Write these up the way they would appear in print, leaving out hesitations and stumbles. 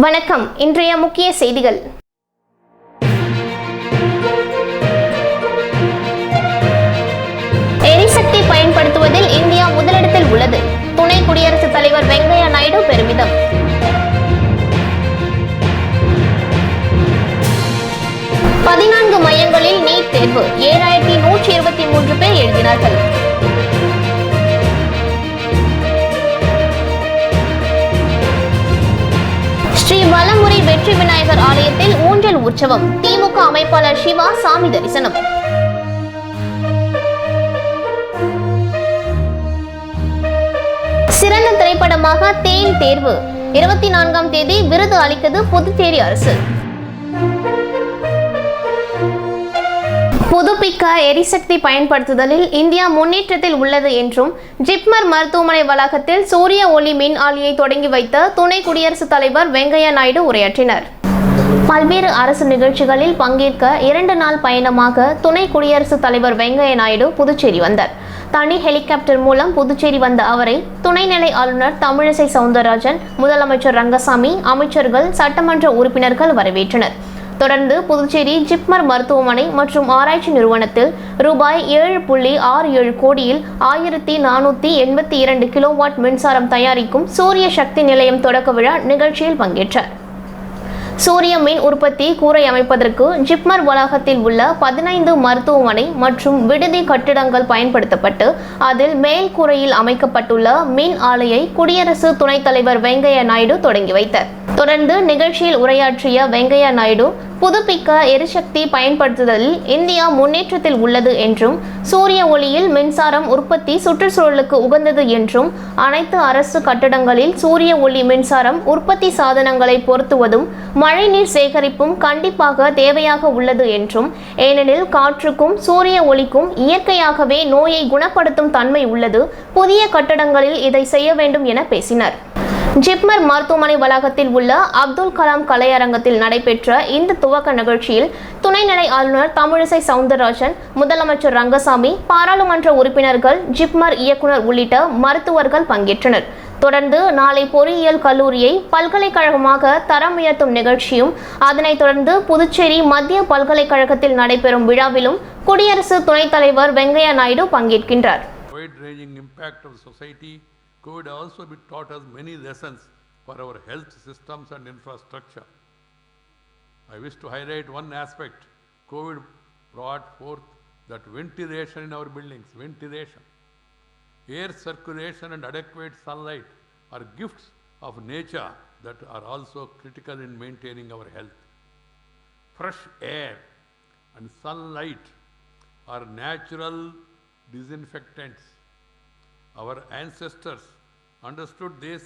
வணக்கம். இன்றைய முக்கிய செய்திகள். எரிசக்தி பயன்படுத்துவதில் இந்தியா முதலிடத்தில் உள்ளது. துணை குடியரசுத் தலைவர் வெங்கையா நாயுடு பெருமிதம். மையங்களில் நீட் தேர்வு 7123 பேர் எழுதினார்கள். ஸ்ரீ வலமுறை வெற்றி விநாயகர் ஆலயத்தில் ஊஞ்சல் உற்சவம். திமுக அமைப்பாளர் சிவா சாமி தரிசனம். சிறந்த திரைப்படமாக தேன் தேர்வு. 24ஆம் தேதி விருது அளித்தது புதுச்சேரி அரசு. புதுப்பிக்க எரிசக்தி பயன்படுத்துதலில் இந்தியா முன்னேற்றத்தில் உள்ளது என்றும் ஜிப்மர் மருத்துவமனை வளாகத்தில் சூரிய ஒளி மின் ஆலையை தொடங்கி வைத்த துணை குடியரசுத் தலைவர் வெங்கையா நாயுடு உரையாற்றினார். பல்வேறு அரசு நிகழ்ச்சிகளில் பங்கேற்க 2 நாள் பயணமாக துணை குடியரசுத் தலைவர் வெங்கையா நாயுடு புதுச்சேரி வந்தார். தனி ஹெலிகாப்டர் மூலம் புதுச்சேரி வந்த அவரை துணைநிலை ஆளுநர் தமிழிசை சவுந்தரராஜன், முதலமைச்சர் ரங்கசாமி, அமைச்சர்கள், சட்டமன்ற உறுப்பினர்கள் வரவேற்றனர். தொடர்ந்து புதுச்சேரி ஜிப்மர் மருத்துவமனை மற்றும் ஆராய்ச்சி நிறுவனத்தில் ரூபாய் 7.67 கோடியில் 1482 கிலோவாட் மின்சாரம் தயாரிக்கும் சூரிய சக்தி நிலையம் தொடக்க விழா நிகழ்ச்சியில் பங்கேற்றார். சூரிய மின் உற்பத்தி கூரை அமைப்பதற்கு ஜிப்மர் வளாகத்தில் உள்ள 15 மருத்துவமனை மற்றும் விடுதி கட்டிடங்கள் பயன்படுத்தப்பட்டு அதில் மேல் கூரையில் அமைக்கப்பட்டுள்ள மின் ஆலையை குடியரசு துணைத் தலைவர் வெங்கையா நாயுடு தொடங்கி வைத்தார். தொடர்ந்து நிகழ்ச்சியில் உரையாற்றிய வெங்கையா நாயுடு, புதுப்பிக்க எரிசக்தி பயன்படுத்துதலில் இந்தியா முன்னேற்றத்தில் உள்ளது என்றும் சூரிய ஒளியில் மின்சாரம் உற்பத்தி சுற்றுச்சூழலுக்கு உகந்தது என்றும் அனைத்து அரசு கட்டடங்களில் சூரிய ஒளி மின்சாரம் உற்பத்தி சாதனங்களை பொருத்துவதும் மழைநீர் சேகரிப்பும் கண்டிப்பாக தேவையாக உள்ளது என்றும், ஏனெனில் காற்றுக்கும் சூரிய ஒளிக்கும் இயற்கையாகவே நோயை குணப்படுத்தும் தன்மை உள்ளது. புதிய கட்டடங்களில் இதை செய்ய வேண்டும் என பேசினார். ஜிப்மர் மருத்துவமனை வளாகத்தில் உள்ள அப்துல் கலாம் கலையரங்கத்தில் நடைபெற்ற இந்த துவக்க நிகழ்ச்சியில் துணைநிலை ஆளுநர் தமிழிசை சவுந்தரராஜன், முதலமைச்சர் ரங்கசாமி, பாராளுமன்ற உறுப்பினர்கள், ஜிப்மர் இயக்குநர் உள்ளிட்ட மருத்துவர்கள் பங்கேற்றனர். தொடர்ந்து நாளை பொறியியல் கல்லூரியை பல்கலைக்கழகமாக தரம் உயர்த்தும் நிகழ்ச்சியும், அதனைத் தொடர்ந்து புதுச்சேரி மத்திய பல்கலைக்கழகத்தில் நடைபெறும் விழாவிலும் குடியரசு துணைத் தலைவர் Venkaiah Naidu பங்கேற்கின்றார். COVID also taught us many lessons for our health systems and infrastructure. I wish to highlight one aspect. COVID brought forth that ventilation in our buildings, ventilation. Air circulation and adequate sunlight are gifts of nature that are also critical in maintaining our health. Fresh air and sunlight are natural disinfectants. Our ancestors understood this.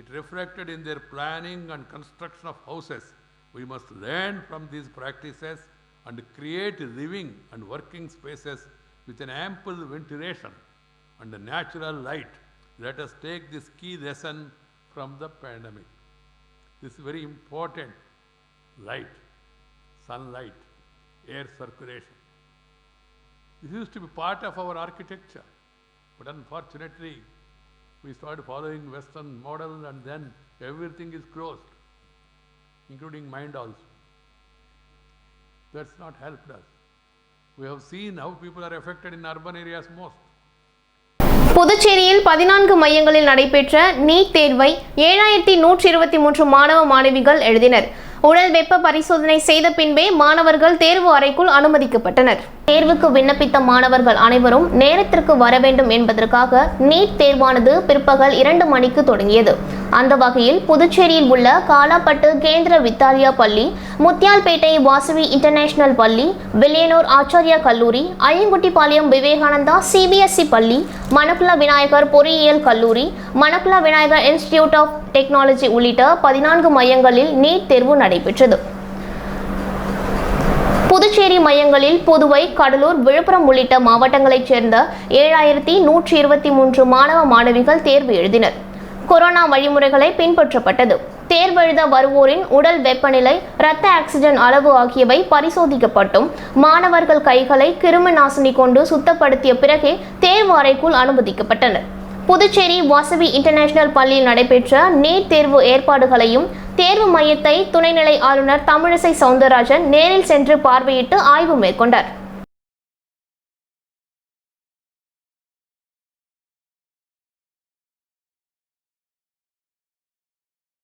It reflected in their planning and construction of houses. We must learn from these practices and create living and working spaces with an ample ventilation and a natural light. Let us take this key lesson from the pandemic. This is very important. Light, sunlight, air circulation. This used to be part of our architecture. But unfortunately, we started following Western model and then everything is closed, including mind also. That's not helped us. We have seen how people are affected in urban areas most. புதுச்சேரியில் 14 மையங்களில் நடைபெற்ற NEET தேர்வை 7123 மாணவ மாணவிகள் எழுதினர். உடல் வெப்ப பரிசோதனை செய்த பின்பே மாணவர்கள் தேர்வு அறைக்குள் அனுமதிக்கப்பட்டனர். தேர்வுக்கு விண்ணப்பித்த மாணவர்கள் அனைவரும் நேரத்திற்கு வர வேண்டும் என்பதற்காக நீட் தேர்வானது பிற்பகல் 2 மணிக்கு தொடங்கியது. அந்த வகையில் புதுச்சேரியில் உள்ள காலாப்பட்டு கேந்திர வித்யாலயா பள்ளி, முத்தியால்பேட்டை வாசவி இன்டர்நேஷனல் பள்ளி, வில்லியனூர் ஆச்சாரியா கல்லூரி, ஐயங்குட்டிப்பாளையம் விவேகானந்தா CBSE பள்ளி, மணக்குள விநாயகர் பொறியியல் கல்லூரி, Manakula Vinayagar institute of technology உள்ளிட்ட 14 மையங்களில் நீட் தேர்வு நடைபெற்றது. புதுச்சேரி மையங்களில் புதுவை, கடலூர், விழுப்புரம் உள்ளிட்ட மாவட்டங்களைச் சேர்ந்த 7123 மாணவ மாணவிகள் தேர்வு எழுதினர். கொரோனா வழிமுறைகளை பின்பற்றப்பட்டது. தேர்வெழுத வருவோரின் உடல் வெப்பநிலை, இரத்த ஆக்சிஜன் அளவு ஆகியவை பரிசோதிக்கப்பட்டும் மாணவர்கள் கைகளை கிருமி நாசினி கொண்டு சுத்தப்படுத்திய பிறகே தேர்வு அறைக்குள் அனுமதிக்கப்பட்டனர். புதுச்சேரி வாசவி இன்டர்நேஷனல் பள்ளியில் நடைபெற்ற நீட் தேர்வு ஏற்பாடுகளையும் தேர்வு மையத்தை துணைநிலை ஆளுநர் தமிழிசை சவுந்தரராஜன் நேரில் சென்று பார்வையிட்டு ஆய்வு மேற்கொண்டார்.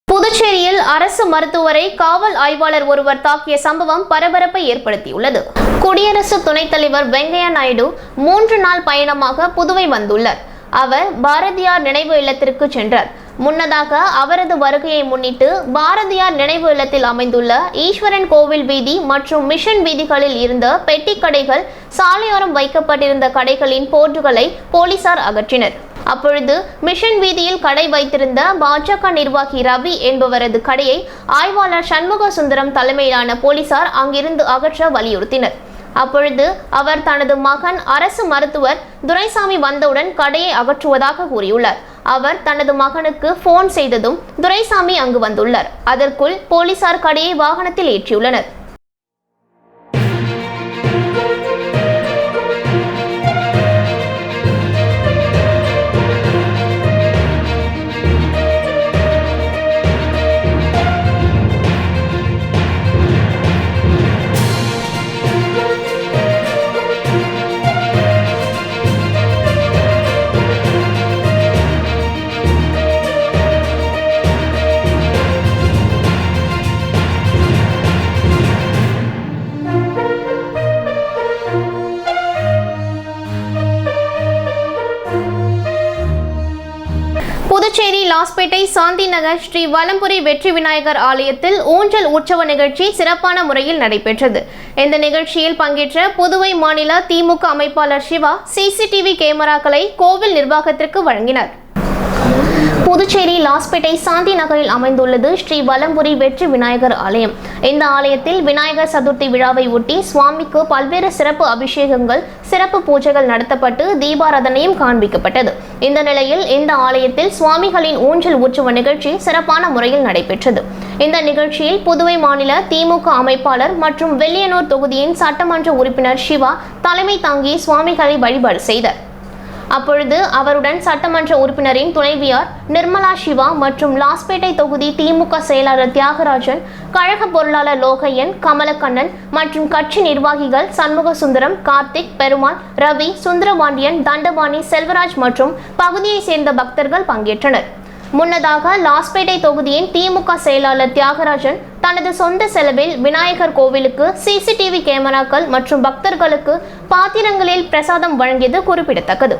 புதுச்சேரியில் அரசு மருத்துவரை காவல் ஆய்வாளர் ஒருவர் தாக்கிய சம்பவம் பரபரப்பை ஏற்படுத்தியுள்ளது. குடியரசு துணைத் தலைவர் வெங்கையா நாயுடு 3 நாள் பயணமாக புதுவை வந்துள்ளார். அவர் பாரதியார் நினைவு இல்லத்திற்கு சென்றார். முன்னதாக அவரது வருகையை முன்னிட்டு பாரதியார் நினைவு இல்லத்தில் அமைந்துள்ள ஈஸ்வரன் கோவில் வீதி மற்றும் மிஷன் வீதிகளில் இருந்த பெட்டி கடைகள், சாலையோரம் வைக்கப்பட்டிருந்த கடைகளின் போர்டுகளை போலீசார் அகற்றினர். அப்பொழுது மிஷன் வீதியில் கடை வைத்திருந்த பாஜக நிர்வாகி ரவி என்பவரது கடையை ஆய்வாளர் சண்முக சுந்தரம் தலைமையிலான போலீசார் அங்கிருந்து அகற்ற வலியுறுத்தினர். அப்பொழுது அவர் தனது மகன் அரசு மருத்துவர் துரைசாமி வந்தவுடன் கடையை அகற்றுவதாக கூறியுள்ளார். அவர் தனது மகனுக்கு போன் செய்ததும் துரைசாமி அங்கு வந்துள்ளார். அதற்குள் போலீசார் கடையை வாகனத்தில் ஏற்றியுள்ளனர். புதுச்சேரி லாஸ்பேட்டை சாந்தி நகர் ஸ்ரீ வலம்புரி வெற்றி விநாயகர் ஆலயத்தில் ஊஞ்சல் உற்சவ நிகழ்ச்சி சிறப்பான முறையில் நடைபெற்றது. இந்த நிகழ்ச்சியில் பங்கேற்ற புதுவை மாநில திமுக அமைப்பாளர் சிவா சிசிடிவி கேமராக்களை கோவில் நிர்வாகத்திற்கு வழங்கினார். புதுச்சேரி லாஸ்பேட்டை சாந்தி நகரில் அமைந்துள்ளது ஸ்ரீ வலம்புரி வெற்றி விநாயகர் ஆலயம். இந்த ஆலயத்தில் விநாயகர் சதுர்த்தி விழாவை ஒட்டி சுவாமிக்கு பல்வேறு சிறப்பு அபிஷேகங்கள், சிறப்பு பூஜைகள் நடத்தப்பட்டு தீபாராதனையும் காண்பிக்கப்பட்டது. இந்த நிலையில் இந்த ஆலயத்தில் சுவாமிகளின் ஊஞ்சல் உற்சவ நிகழ்ச்சி சிறப்பான முறையில் நடைபெற்றது. இந்த நிகழ்ச்சியில் புதுவை மாநில திமுக அமைப்பாளர் மற்றும் வெள்ளியனூர் தொகுதியின் சட்டமன்ற உறுப்பினர் சிவா தலைமை தாங்கி சுவாமிகளை வழிபாடு செய்தார். அப்பொழுது அவருடன் சட்டமன்ற உறுப்பினரின் துணைவியார் நிர்மலா சிவா மற்றும் லாஸ்பேட்டை தொகுதி திமுக செயலாளர் தியாகராஜன், கழக பொருளாளர் லோகையன், கமலக்கண்ணன் மற்றும் கட்சி நிர்வாகிகள் சண்முக சுந்தரம், கார்த்திக், பெருமாள், ரவி, சுந்தரபாண்டியன், தண்டபாணி, செல்வராஜ் மற்றும் பகுதியை சேர்ந்த பக்தர்கள் பங்கேற்றனர். முன்னதாக லாஸ்பேட்டை தொகுதியின் திமுக செயலாளர் தியாகராஜன் தனது சொந்த செலவில் விநாயகர் கோவிலுக்கு சிசிடிவி கேமராக்கள் மற்றும் பக்தர்களுக்கு பாத்திரங்களில் பிரசாதம் வழங்கியது குறிப்பிடத்தக்கது.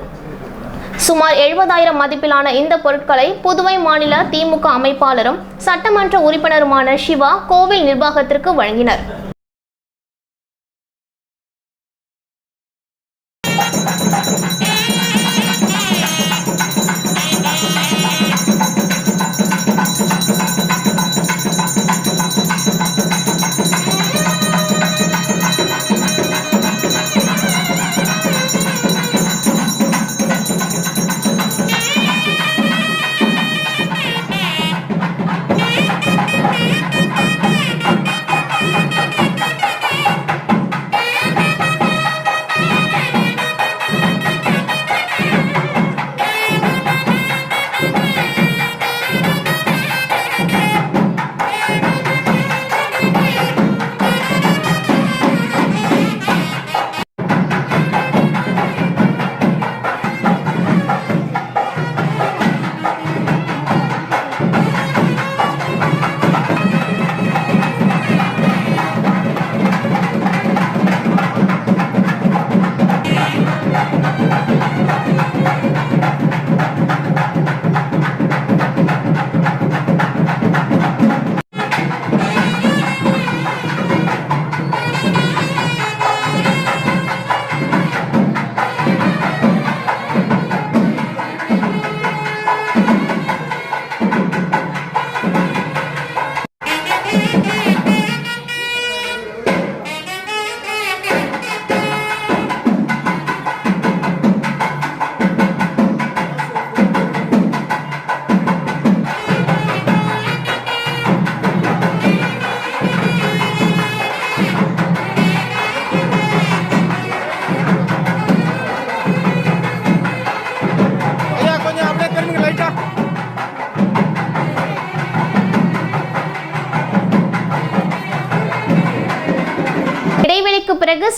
சுமார் 70,000 மதிப்பிலான இந்த பொருட்களை புதுவை மாநில திமுக அமைப்பாளரும் சட்டமன்ற உறுப்பினருமான சிவா கோவில் நிர்வாகத்திற்கு வழங்கினர்.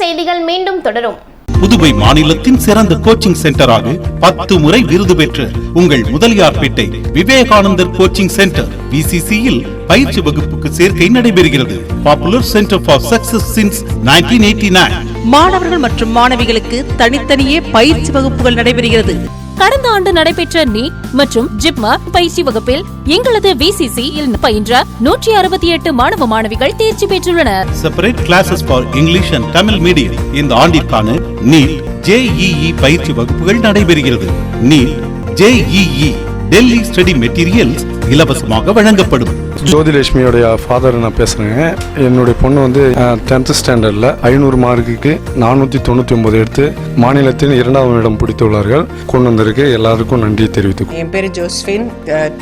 செய்திகள் மீண்டும் தொடரும். புதுவை மாநிலத்தின் சிறந்த கோச்சிங் சென்டராக 10 முறை விருது பெற்ற உங்கள் முதலியார்பேட்டை விவேகானந்தர் கோச்சிங் சென்டர் VCCயில் பயிற்சி வகுப்புக்கு சேர்க்கை நடைபெறுகிறது. Popular centre for success since 1989. மாணவர்கள் மற்றும் மாணவிகளுக்கு தனித்தனியே பயிற்சி வகுப்புகள் நடைபெறுகிறது. கடந்த ஆண்டு நடைபெற்ற நீட் மற்றும் ஜிப்மர் பயிற்சி வகுப்பில் எங்களது VCCயில் பயின்ற 168 மாணவ மாணவிகள் தேர்ச்சி பெற்றுள்ளனர். Separate classes for English and Tamil medium. இந்த ஆண்டிற்கான நீட் JEE பயிற்சி வகுப்புகள் நடைபெறுகிறது. NEET JEE Delhi study materials இலவசமாக வழங்கப்படும். ஜோதிலட்சுமியோடைய ஃபாதர் நான் பேசுறேங்க. என்னுடைய பொண்ணு வந்து 10th ஸ்டாண்டர்ட்ல 500 மார்க்குக்கு 499 எடுத்து மாநிலத்தில் 2ஆம் இடம் பிடித்துள்ளார்கள். கொண்டு வந்திருக்கு. எல்லாருக்கும் நன்றி தெரிவித்துக். என் பேர் ஜோஸ்பின்.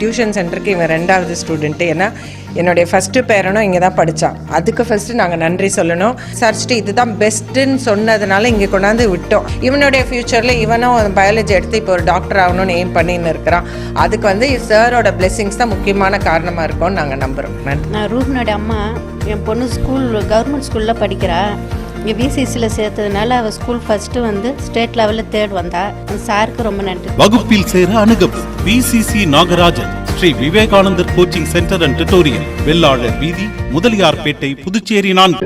டியூஷன் சென்டருக்கு இவன் 2வது ஸ்டூடெண்ட்டு. ஏன்னா என்னுடைய ஃபஸ்ட்டு பேரனும் இங்கே தான் படித்தான். அதுக்கு ஃபஸ்ட்டு நாங்கள் நன்றி சொல்லணும். விசாரிச்சுட்டு இதுதான் பெஸ்ட்டுன்னு சொன்னதுனால இங்கே கொண்டாந்து விட்டோம். இவனுடைய ஃப்யூச்சரில் இவனும் பயாலஜி எடுத்து இப்போ ஒரு டாக்டர் ஆகணும்னு எய்ம் பண்ணின்னு இருக்கிறான். அதுக்கு வந்து சாரோட பிளெஸிங்ஸ் தான் முக்கியமான காரணமாக இருக்கும்னு நாங்கள் நம்புகிறோம். நன்றி. நான் ரூஹ்னோட அம்மா. என் பொண்ணு கவர்மெண்ட் ஸ்கூலில் படிக்கிறா. இங்கே VCCயில் சேர்த்ததுனால அவள் ஸ்கூல் ஃபஸ்ட்டு வந்து ஸ்டேட் லெவலில் 3rd வந்தா. அந்த சாருக்கு ரொம்ப நன்றி. வகுப்பில் சேர அணுகவும் VCC Nagarajan Sri Vivekanandar coaching centre and tutorial, Vellalar வீதி, முதலியார்பேட்டை, புதுச்சேரி 4.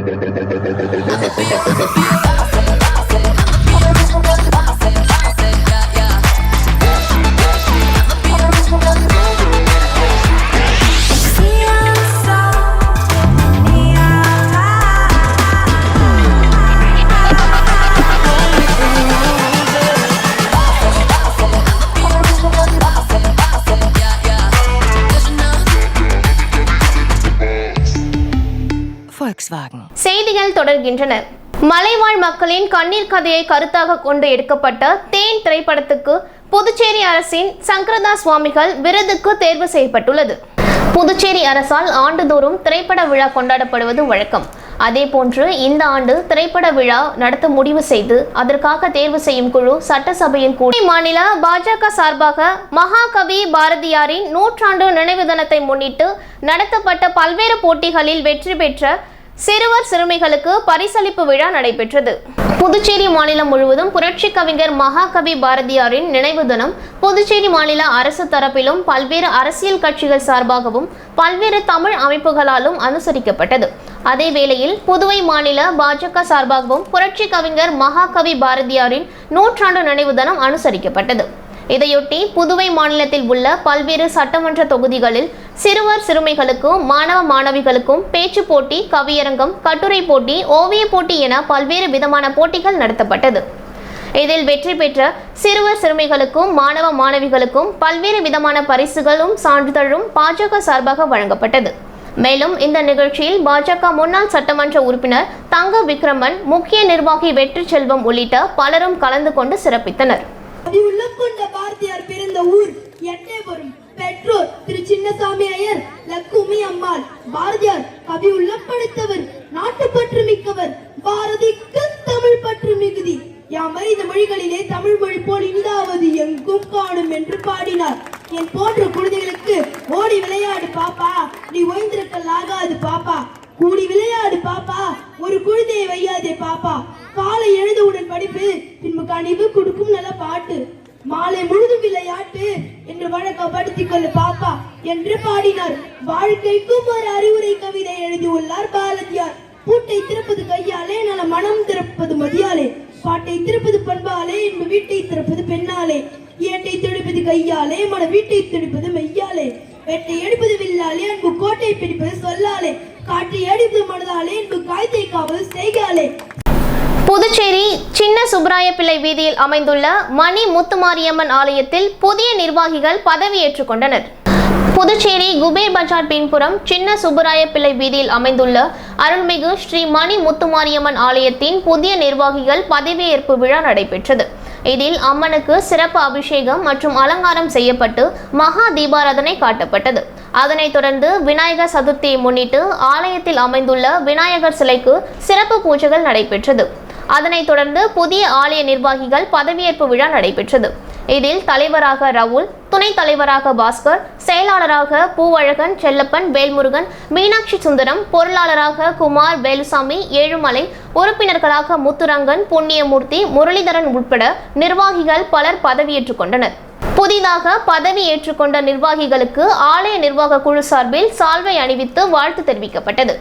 செய்திகள் தொடர்கின்றன. மலைவாழ் மக்களின் கண்ணீர் கதையை கருத்தாக கொண்டு எடுக்கப்பட்ட தேன் திரைப்படத்துக்கு புதுச்சேரி அரசின் சங்கரதா சுவாமிகள் விருதுக்கு தேர்வு செய்யப்பட்டுள்ளது. புதுச்சேரி அரசால் ஆண்டுதோறும் திரைப்பட விழா கொண்டாடப்படுவது வழக்கம். அதேபோன்று இந்த ஆண்டு திரைப்பட விழா நடத்த முடிவு செய்து அதற்காக தேர்வு செய்யும் குழு சட்டசபையில் கூடி மாநில பாஜக சார்பாக மகாகவி பாரதியாரின் 100ஆண்டு நினைவு தினத்தை முன்னிட்டு நடத்தப்பட்ட பல்வேறு போட்டிகளில் வெற்றி பெற்ற சிறுவர் சிறுமிகளுக்கு பரிசளிப்பு விழா நடைபெற்றது. புதுச்சேரி மாநிலம் முழுவதும் புரட்சி கவிஞர் மகாகவி பாரதியாரின் நினைவு தினம் புதுச்சேரி மாநில அரசு தரப்பிலும் பல்வேறு அரசியல் கட்சிகள் சார்பாகவும் பல்வேறு தமிழ் அமைப்புகளாலும் அனுசரிக்கப்பட்டது. அதே வேளையில் புதுவை மாநில பாஜக சார்பாகவும் புரட்சி கவிஞர் மகாகவி பாரதியாரின் 100ஆண்டு நினைவு தினம் அனுசரிக்கப்பட்டது. இதையொட்டி புதுவை மாநிலத்தில் உள்ள பல்வேறு சட்டமன்ற தொகுதிகளில் சிறுவர் சிறுமிகளுக்கும் மாணவ மாணவிகளுக்கும் பேச்சு போட்டி, கவியரங்கம், கட்டுரை போட்டி, ஓவிய போட்டி என பல்வேறு விதமான போட்டிகள் நடத்தப்பட்டது. இதில் வெற்றி பெற்ற சிறுவர் சிறுமிகளுக்கும் மாணவ மாணவிகளுக்கும் பல்வேறு விதமான பரிசுகளும் சான்றிதழும் பாஜக சார்பாக வழங்கப்பட்டது. மேலும் இந்த நிகழ்ச்சியில் பாஜக முன்னாள் சட்டமன்ற உறுப்பினர் தங்க விக்ரமன், முக்கிய நிர்வாகி வெற்றி செல்வம் உள்ளிட்ட பலரும் கலந்து கொண்டு சிறப்பித்தனர். பாரதியார் பிறந்த ஊர் எட்டயபுரம். பெற்றோர் திரு சின்னசாமி ஐயர், லக்குமி அம்மாள். பாரதியார் கவி உள்ளம் படைத்தவர், நாட்டுப்பற்று மிக்கவர், பாரதிக்கு தமிழ் பற்று மிகுதி. யாமறிந்த மொழிகளிலே தமிழ் மொழி போல் இல்லாவது எங்கும் காணும் என்று பாடினார். என் போன்ற குழந்தைகளுக்கு ஓடி விளையாடு பாப்பா, நீ ஓய்ந்திருக்கல் ஆகாது பாப்பா, கூடி விளையாடு பாப்பா, ஒரு குழந்தையை வையாதே பாப்பா, காலை எழுந்தவுடன் படிப்பு, பின்பு கனிவு கொடுக்கும் நல்ல பாட்டு, மாலை முழுதும் விளையாட்டு என்று வழக்கப்படுத்திக் கொள்ளு பாப்பா என்று பாடினார். வாழ்க்கைக்கும் ஒரு அறிவுரை கவிதை எழுதியுள்ளார் பாரதியார். பூட்டை திறப்பது கையாலே, நல மனம் திறப்பது மதியாலே, பாட்டை திறப்பது பண்பாலே, என்பது வீட்டை திறப்பது பெண்ணாலே, ஏட்டை திணிப்பது கையாலே, மன வீட்டை திணிப்பது மெய்யாலே, வெட்டை எடுப்பது வில்லாலே, அன்பு கோட்டை பிடிப்பது சொல்லாலே, காற்றை அடிப்பது மனதாலே, அன்பு காய்த்தை காவது செய்காலே. புதுச்சேரி சின்ன சுப்பராய பிள்ளை வீதியில் அமைந்துள்ள மணி முத்துமாரியம்மன் ஆலயத்தில் புதிய நிர்வாகிகள் பதவியேற்றுக் கொண்டனர். புதுச்சேரி குபேர் பஜார் பின்புறம் சின்ன சுப்பராய பிள்ளை வீதியில் அமைந்துள்ள அருள்மிகு ஸ்ரீ மணி முத்துமாரியம்மன் ஆலயத்தின் புதிய நிர்வாகிகள் பதவியேற்பு விழா நடைபெற்றது. இதில் அம்மனுக்கு சிறப்பு அபிஷேகம் மற்றும் அலங்காரம் செய்யப்பட்டு மகா தீபாராதனை காட்டப்பட்டது. அதனைத் தொடர்ந்து விநாயகர் சதுர்த்தியை முன்னிட்டு ஆலயத்தில் அமைந்துள்ள விநாயகர் சிலைக்கு சிறப்பு பூஜைகள் நடைபெற்றது. அதனைத் தொடர்ந்து புதிய ஆலய நிர்வாகிகள் பதவியேற்பு விழா நடைபெற்றது. இதில் தலைவராக ரவுல், துணைத் தலைவராக பாஸ்கர், செயலாளராக பூவழகன், செல்லப்பன், வேல்முருகன், மீனாட்சி சுந்தரம், பொருளாளராக குமார், வேலுசாமி, ஏழுமலை, உறுப்பினர்களாக முத்துரங்கன், புண்ணியமூர்த்தி, முரளிதரன் உட்பட நிர்வாகிகள் பலர் பதவியேற்றுக் கொண்டனர். புதிதாக பதவி ஏற்றுக்கொண்ட நிர்வாகிகளுக்கு ஆலய நிர்வாக குழு சார்பில் சால்வை அணிவித்து வாழ்த்து தெரிவிக்கப்பட்டது.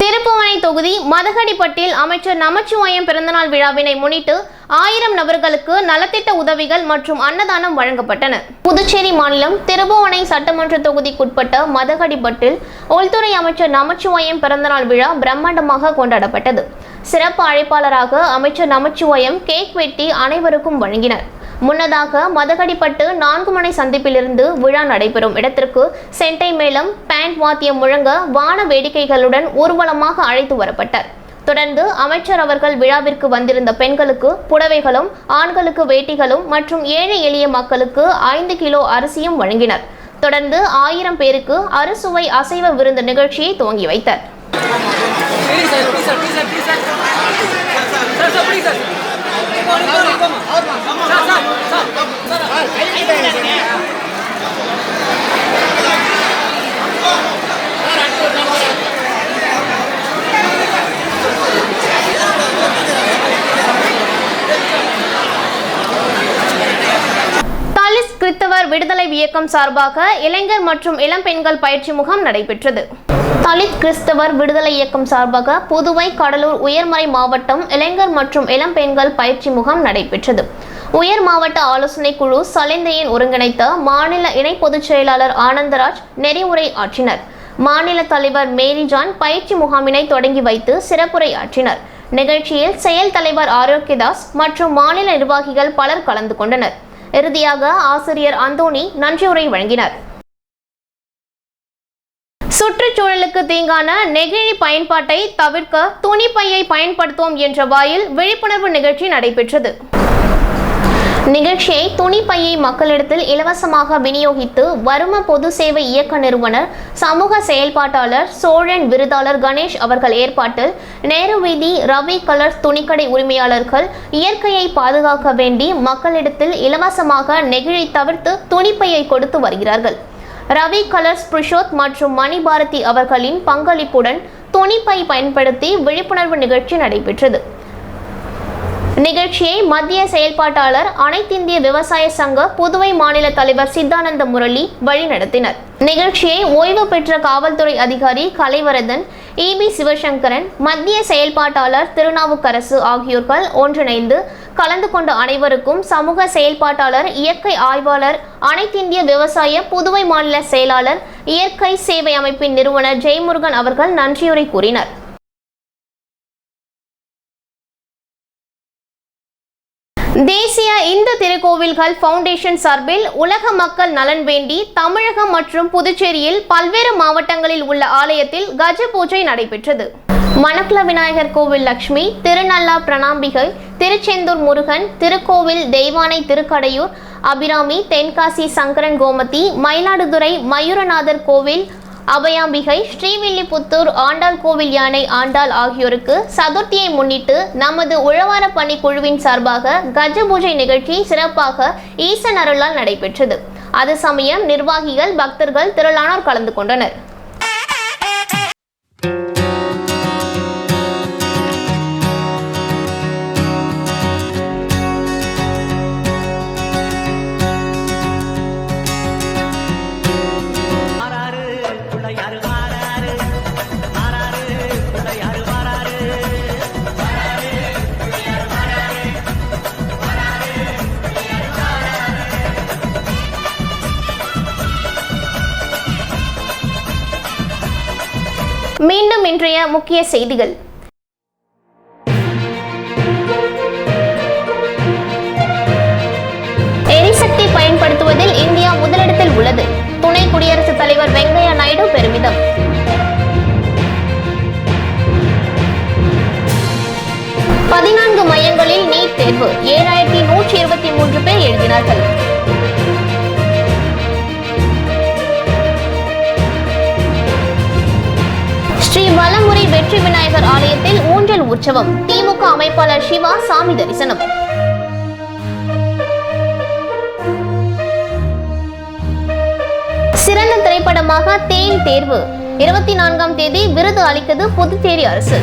திருப்புவனை தொகுதி மதகடிப்பட்டில் அமைச்சர் நமச்சிவாயம் பிறந்தநாள் விழாவினை முன்னிட்டு 1000 நபர்களுக்கு நலத்திட்ட உதவிகள் மற்றும் அன்னதானம் வழங்கப்பட்டன. புதுச்சேரி மாநிலம் திருப்புவனை சட்டமன்ற தொகுதிக்குட்பட்ட மதகடிப்பட்டில் உள்துறை அமைச்சர் நமச்சிவாயம் பிறந்தநாள் விழா பிரம்மாண்டமாக கொண்டாடப்பட்டது. சிறப்பு அழைப்பாளராக அமைச்சர் நமச்சிவாயம் கேக் வெட்டி அனைவருக்கும் வழங்கினார். முன்னதாக மதகடிப்பட்டு 4 முனை சந்திப்பிலிருந்து விழா நடைபெறும் இடத்திற்கு செண்டை மேளம், பேண்ட் வாத்தியம் முழங்க வான வேடிக்கைகளுடன் ஊர்வலமாக அழைத்து வரப்பட்டார். தொடர்ந்து அமைச்சர் அவர்கள் விழாவிற்கு வந்திருந்த பெண்களுக்கு புடவைகளும், ஆண்களுக்கு வேட்டிகளும் மற்றும் ஏழை எளிய மக்களுக்கு 5 கிலோ அரிசியும் வழங்கினர். தொடர்ந்து 1000 பேருக்கு அறுசுவை அசைவ விருந்து நிகழ்ச்சியை துவங்கி வைத்தார். தலித் கிறிஸ்தவர் விடுதலை இயக்கம் சார்பாக இளைஞர் மற்றும் இளம்பெண்கள் பயிற்சி முகாம் நடைபெற்றது. தலித் கிறிஸ்தவர் விடுதலை இயக்கம் சார்பாக புதுவை, கடலூர் உயர்மறை மாவட்டம் இளைஞர் மற்றும் இளம்பெண்கள் பயிற்சி முகாம் நடைபெற்றது. உயர் மாவட்ட ஆலோசனை குழு சலேந்தையின் ஒருங்கிணைத்த மாநில இணை பொதுச் செயலாளர் ஆனந்தராஜ் நெறிவுரை ஆற்றினர். மாநில தலைவர் மேரிஜான் பயிற்சி முகாமினை தொடங்கி வைத்து சிறப்புரை ஆற்றினர். நிகழ்ச்சியில் செயல் தலைவர் ஆரோக்கியதாஸ் மற்றும் மாநில நிர்வாகிகள் பலர் கலந்து கொண்டனர். இறுதியாக ஆசிரியர் அந்தோணி நன்றியுரை வழங்கினார். சுற்றுச்சூழலுக்கு தீங்கான நெகிழி பயன்பாட்டை தவிர்க்க துணிப்பையை பயன்படுத்துவோம் என்ற வாயில் விழிப்புணர்வு நிகழ்ச்சி நடைபெற்றது. நிகழ்ச்சியை துணிப்பையை மக்களிடத்தில் இலவசமாக விநியோகித்து வரும பொது சேவை இயக்க நிறுவனர் சமூக செயல்பாட்டாளர் சோழன் விருதாளர் கணேஷ் அவர்கள் ஏற்பாட்டில் நேரு வீதி ரவி கலர்ஸ் துணிக்கடை உரிமையாளர்கள் இயற்கையை பாதுகாக்க வேண்டி மக்களிடத்தில் இலவசமாக நெகிழி தவிர்த்து துணிப்பையை கொடுத்து வருகிறார்கள். ரவி கலர்ஸ் புருஷோத் மற்றும் மணிபாரதி அவர்களின் பங்களிப்புடன் துணிப்பை பயன்படுத்தி விழிப்புணர்வு நிகழ்ச்சி நடைபெற்றது. நிகழ்ச்சியை மத்திய செயல்பாட்டாளர் அனைத்திந்திய விவசாய சங்க புதுவை மாநில தலைவர் சித்தானந்த முரளி வழிநடத்தினர். நிகழ்ச்சியை ஓய்வு பெற்ற காவல்துறை அதிகாரி கலைவரதன், EB சிவசங்கரன், மத்திய செயல்பாட்டாளர் திருநாவுக்கரசு ஆகியோர்கள் ஒன்றிணைந்து கலந்து கொண்ட அனைவருக்கும் சமூக செயல்பாட்டாளர், இயற்கை ஆய்வாளர், அனைத்திந்திய விவசாய புதுவை மாநில செயலாளர், இயற்கை சேவை அமைப்பின் நிறுவனர் ஜெயமுருகன் அவர்கள் நன்றியுரை கூறினர். தேசிய இந்து திருக்கோவில்கள் ஃபவுண்டேஷன் சார்பில் உலக மக்கள் நலன் வேண்டி தமிழகம் மற்றும் புதுச்சேரியில் பல்வேறு மாவட்டங்களில் உள்ள ஆலயத்தில் கஜ பூஜை நடைபெற்றது. மணக்குள விநாயகர் கோவில் லட்சுமி, திருநல்லா பிரணாம்பிகை, திருச்செந்தூர் முருகன், திருக்கோவில் தெய்வானை திருக்கடையூர் அபிராமி, தென்காசி சங்கரன் கோமதி, மயிலாடுதுறை மயூரநாதர் கோவில் அபயாம்பிகை, ஸ்ரீவில்லிபுத்தூர் ஆண்டாள் கோவில் யானை ஆண்டாள் ஆகியோருக்கு சதுர்த்தியை முன்னிட்டு நமது உழவார பணி குழுவின் சார்பாக கஜ பூஜை நிகழ்ச்சி சிறப்பாக ஈசன் அருளால் நடைபெற்றது. அது சமயம் நிர்வாகிகள், பக்தர்கள் திரளானோர் கலந்து கொண்டனர். மீண்டும் இன்றைய முக்கிய செய்திகள். எரிசக்தி பயன்படுத்துவதில் இந்தியா முதலிடத்தில் உள்ளது. துணை குடியரசுத் தலைவர் வெங்கையா நாயுடு பெருமிதம். பதினான்கு மையங்களில் நீட் தேர்வு 7123 பேர் எழுதினார்கள். வெற்றி விநாயகர் ஆலயத்தில் ஊஞ்சல் உற்சவம். திமுக அமைப்பாளர் சிவா சாமி தரிசனம். சிறந்த திரைப்படமாக தேன் தேர்வு. 24ஆம் தேதி விருது அளித்தது புதுச்சேரி அரசு.